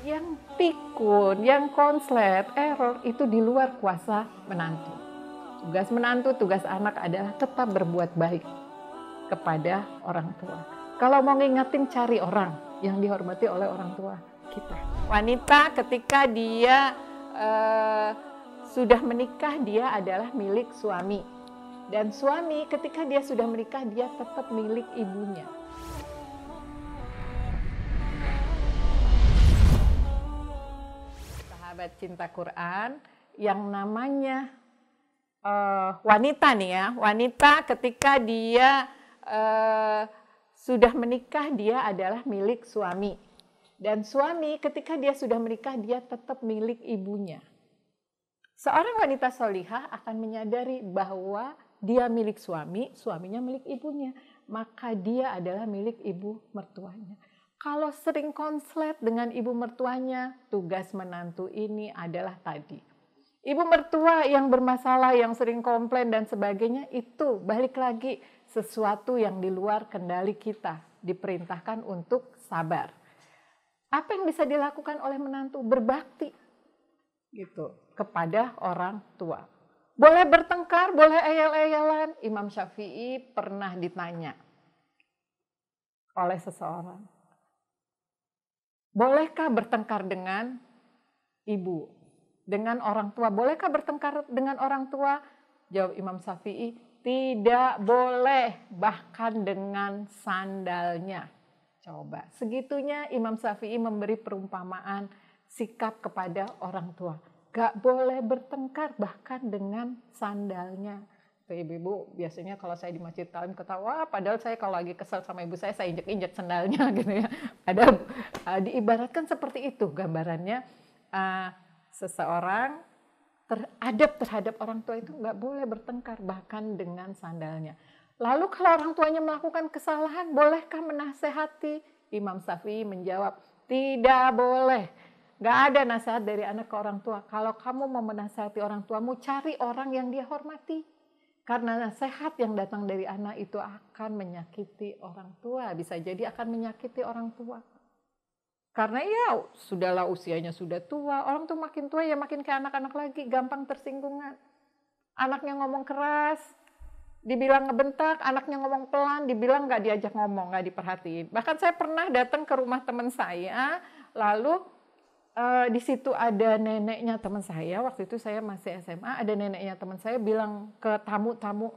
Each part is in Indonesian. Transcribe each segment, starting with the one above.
Yang pikun, yang konslet, error itu di luar kuasa menantu. Tugas menantu, tugas anak adalah tetap berbuat baik kepada orang tua. Kalau mau ngingetin, cari orang yang dihormati oleh orang tua kita. Wanita ketika dia sudah menikah, dia adalah milik suami. Dan suami ketika dia sudah menikah, dia tetap milik ibunya. Sahabat cinta Quran, yang namanya wanita nih ya, wanita ketika dia sudah menikah, dia adalah milik suami. Dan suami ketika dia sudah menikah, dia tetap milik ibunya. Seorang wanita solihah akan menyadari bahwa dia milik suami, suaminya milik ibunya. Maka dia adalah milik ibu mertuanya. Kalau sering konslet dengan ibu mertuanya, tugas menantu ini adalah tadi. Ibu mertua yang bermasalah, yang sering komplain dan sebagainya, itu balik lagi sesuatu yang di luar kendali kita. Diperintahkan untuk sabar. Apa yang bisa dilakukan oleh menantu? Berbakti gitu kepada orang tua. Boleh bertengkar, boleh eyal-eyalan. Imam Syafi'i pernah ditanya oleh seseorang, bolehkah bertengkar dengan ibu, dengan orang tua? Bolehkah bertengkar dengan orang tua? Jawab Imam Syafi'i, tidak boleh, bahkan dengan sandalnya. Coba, segitunya Imam Syafi'i memberi perumpamaan sikap kepada orang tua. Gak boleh bertengkar bahkan dengan sandalnya. Ibu-ibu biasanya kalau saya di masjid taklim ketawa, padahal saya kalau lagi kesel sama ibu saya injek-injek sandalnya gitu ya. Ada diibaratkan seperti itu gambarannya, seseorang teradab terhadap orang tua itu nggak boleh bertengkar bahkan dengan sandalnya. Lalu kalau orang tuanya melakukan kesalahan, bolehkah menasehati? Imam Syafi'i menjawab, tidak boleh. Nggak ada nasihat dari anak ke orang tua. Kalau kamu mau menasehati orang tuamu, cari orang yang dia hormati. Karena nasihat yang datang dari anak itu akan menyakiti orang tua. Bisa jadi akan menyakiti orang tua. Karena ya sudahlah usianya sudah tua. Orang tuh makin tua ya makin kayak anak-anak lagi. Gampang tersinggungan. Anaknya ngomong keras, dibilang ngebentak, anaknya ngomong pelan, dibilang nggak diajak ngomong, nggak diperhatiin. Bahkan saya pernah datang ke rumah teman saya, lalu di situ ada neneknya teman saya, waktu itu saya masih SMA, ada neneknya teman saya bilang ke tamu-tamu,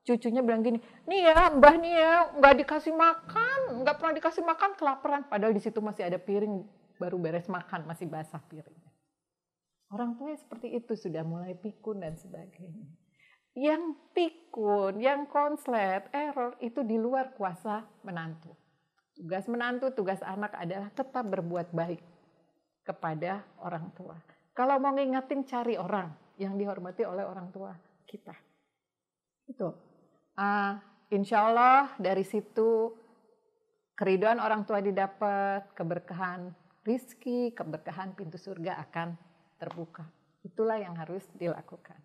cucunya bilang gini, nih ya mbah nih ya, nggak dikasih makan, nggak pernah dikasih makan, kelaparan. Padahal di situ masih ada piring, baru beres makan, masih basah piringnya. Orang tua seperti itu sudah mulai pikun dan sebagainya. Yang pikun, yang konslet, error itu di luar kuasa menantu. Tugas menantu, tugas anak adalah tetap berbuat baik kepada orang tua. Kalau mau ngingetin, cari orang yang dihormati oleh orang tua kita. Itu. Insya Allah dari situ keridhaan orang tua didapat, keberkahan rizki, keberkahan pintu surga akan terbuka. Itulah yang harus dilakukan.